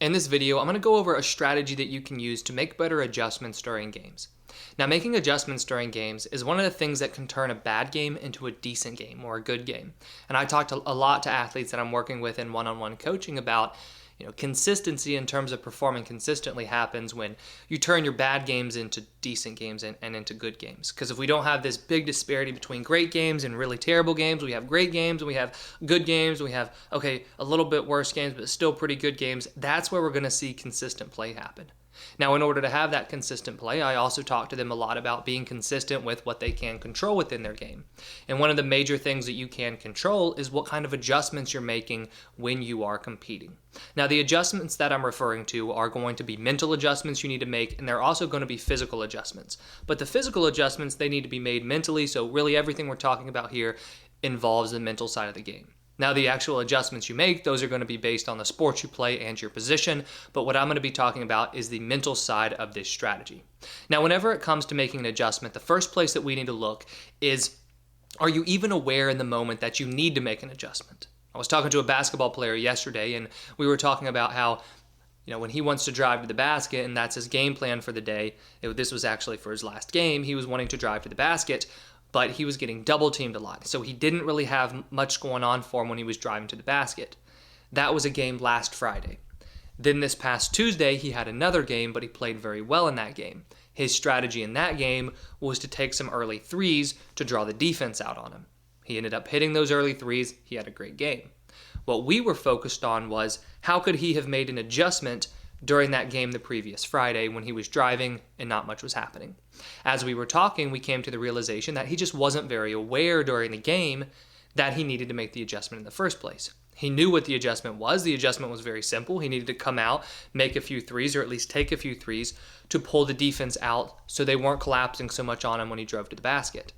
In this video, I'm going to go over a strategy that you can use to make better adjustments during games. Now, making adjustments during games is one of the things that can turn a bad game into a decent game or a good game. And I talked a lot to athletes that I'm working with in one-on-one coaching about, consistency in terms of performing consistently happens when you turn your bad games into decent games and into good games. Because if we don't have this big disparity between great games and really terrible games, we have great games and we have good games, and we have, a little bit worse games, but still pretty good games, that's where we're going to see consistent play happen. Now, in order to have that consistent play, I also talk to them a lot about being consistent with what they can control within their game. And one of the major things that you can control is what kind of adjustments you're making when you are competing. Now, the adjustments that I'm referring to are going to be mental adjustments you need to make, and they're also going to be physical adjustments. But the physical adjustments, they need to be made mentally, so really everything we're talking about here involves the mental side of the game. Now, the actual adjustments you make, those are going to be based on the sport you play and your position, but what I'm going to be talking about is the mental side of this strategy. Now, whenever it comes to making an adjustment, the first place that we need to look is, are you even aware in the moment that you need to make an adjustment? I was talking to a basketball player yesterday, and we were talking about how, when he wants to drive to the basket, and that's his game plan for the day, this was actually for his last game, he was wanting to drive to the basket, but he was getting double teamed a lot. So he didn't really have much going on for him when he was driving to the basket. That was a game last Friday. Then this past Tuesday, he had another game, but he played very well in that game. His strategy in that game was to take some early threes to draw the defense out on him. He ended up hitting those early threes. He had a great game. What we were focused on was, how could he have made an adjustment during that game the previous Friday when he was driving and not much was happening? As we were talking, we came to the realization that he just wasn't very aware during the game that he needed to make the adjustment in the first place. He knew what the adjustment was. The adjustment was very simple. He needed to come out, make a few threes, or at least take a few threes to pull the defense out so they weren't collapsing so much on him when he drove to the basket.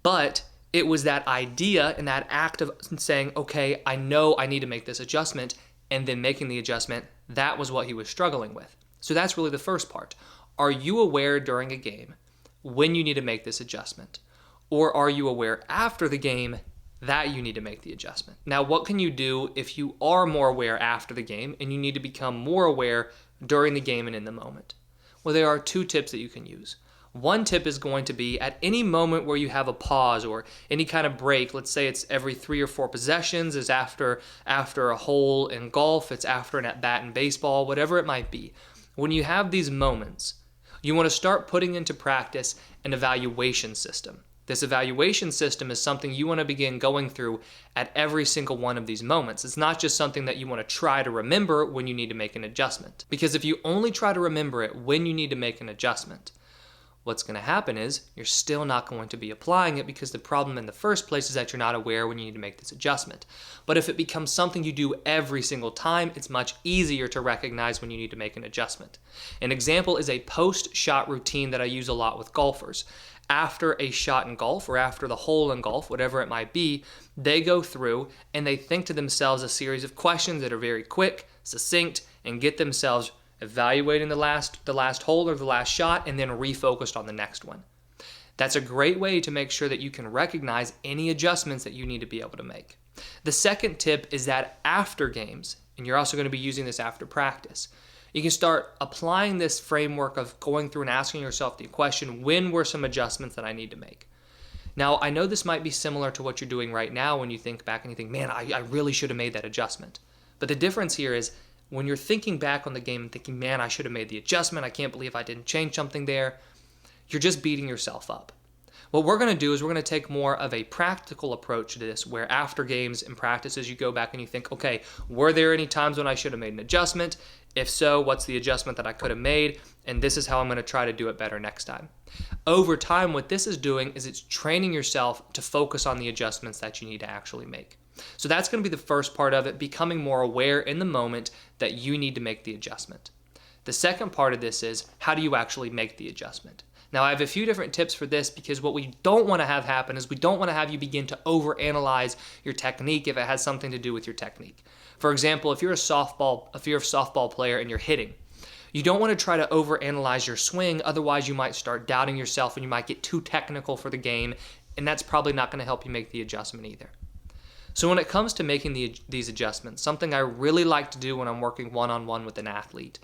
But it was that idea and that act of saying, okay, I know I need to make this adjustment, and then making the adjustment, that was what he was struggling with. So that's really the first part. Are you aware during a game when you need to make this adjustment? Or are you aware after the game that you need to make the adjustment? Now, what can you do if you are more aware after the game and you need to become more aware during the game and in the moment? Well, there are two tips that you can use. One tip is going to be at any moment where you have a pause or any kind of break, let's say it's every 3 or 4 possessions, is after a hole in golf, it's after an at-bat in baseball, whatever it might be. When you have these moments, you want to start putting into practice an evaluation system. This evaluation system is something you want to begin going through at every single one of these moments. It's not just something that you want to try to remember when you need to make an adjustment. Because if you only try to remember it when you need to make an adjustment, what's going to happen is you're still not going to be applying it, because the problem in the first place is that you're not aware when you need to make this adjustment. But if it becomes something you do every single time, it's much easier to recognize when you need to make an adjustment. An example is a post-shot routine that I use a lot with golfers. After a shot in golf or after the hole in golf, whatever it might be, they go through and they think to themselves a series of questions that are very quick, succinct, and get themselves evaluating the last hole or the last shot, and then refocused on the next one. That's a great way to make sure that you can recognize any adjustments that you need to be able to make. The second tip is that after games, and you're also going to be using this after practice, you can start applying this framework of going through and asking yourself the question, when were some adjustments that I need to make? Now, I know this might be similar to what you're doing right now when you think back and you think, man, I really should have made that adjustment. But the difference here is, when you're thinking back on the game and thinking, man, I should have made the adjustment, I can't believe I didn't change something there, you're just beating yourself up. What we're going to do is we're going to take more of a practical approach to this, where after games and practices, you go back and you think, okay, were there any times when I should have made an adjustment? If so, what's the adjustment that I could have made? And this is how I'm going to try to do it better next time. Over time, what this is doing is it's training yourself to focus on the adjustments that you need to actually make. So that's going to be the first part of it, becoming more aware in the moment that you need to make the adjustment. The second part of this is, how do you actually make the adjustment? Now, I have a few different tips for this, because what we don't want to have happen is we don't want to have you begin to overanalyze your technique if it has something to do with your technique. For example, if you're a softball player and you're hitting, you don't want to try to overanalyze your swing, otherwise you might start doubting yourself and you might get too technical for the game, and that's probably not going to help you make the adjustment either. So when it comes to making these adjustments, something I really like to do when I'm working one-on-one with an athlete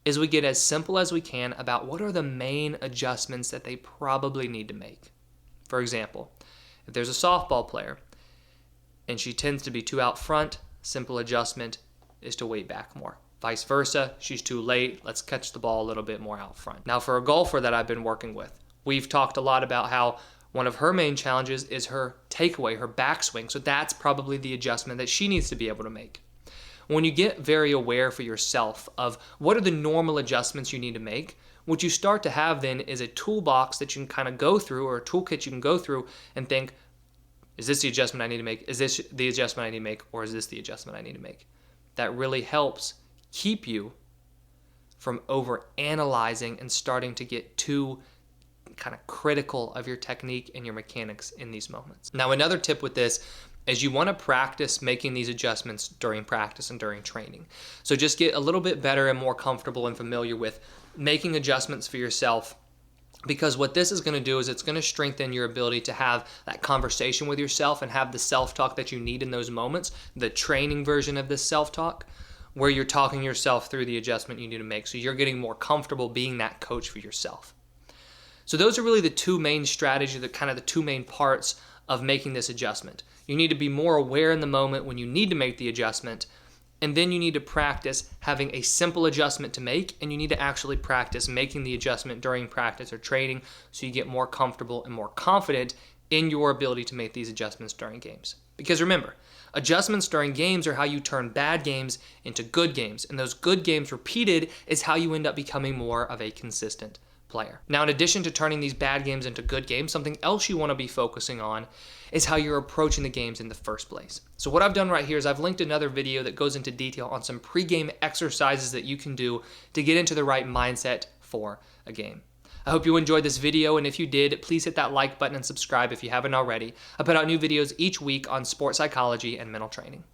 is we get as simple as we can about what are the main adjustments that they probably need to make. For example, if there's a softball player and she tends to be too out front, simple adjustment is to wait back more. Vice versa, she's too late, let's catch the ball a little bit more out front. Now for a golfer that I've been working with, we've talked a lot about how one of her main challenges is her takeaway, her backswing. So that's probably the adjustment that she needs to be able to make. When you get very aware for yourself of what are the normal adjustments you need to make, what you start to have then is a toolbox that you can kind of go through, or a toolkit you can go through and think, is this the adjustment I need to make? Is this the adjustment I need to make? Or is this the adjustment I need to make? That really helps keep you from over analyzing and starting to get too kind of critical of your technique and your mechanics in these moments. Now, another tip with this is you want to practice making these adjustments during practice and during training. So just get a little bit better and more comfortable and familiar with making adjustments for yourself, because what this is going to do is it's going to strengthen your ability to have that conversation with yourself and have the self-talk that you need in those moments, the training version of this self-talk, where you're talking yourself through the adjustment you need to make. So you're getting more comfortable being that coach for yourself. So those are really the two main strategies, the two main parts of making this adjustment. You need to be more aware in the moment when you need to make the adjustment, and then you need to practice having a simple adjustment to make, and you need to actually practice making the adjustment during practice or training so you get more comfortable and more confident in your ability to make these adjustments during games. Because remember, adjustments during games are how you turn bad games into good games, and those good games repeated is how you end up becoming more of a consistent player. Now, in addition to turning these bad games into good games, something else you want to be focusing on is how you're approaching the games in the first place. So what I've done right here is I've linked another video that goes into detail on some pre-game exercises that you can do to get into the right mindset for a game. I hope you enjoyed this video, and if you did, please hit that like button and subscribe if you haven't already. I put out new videos each week on sports psychology and mental training.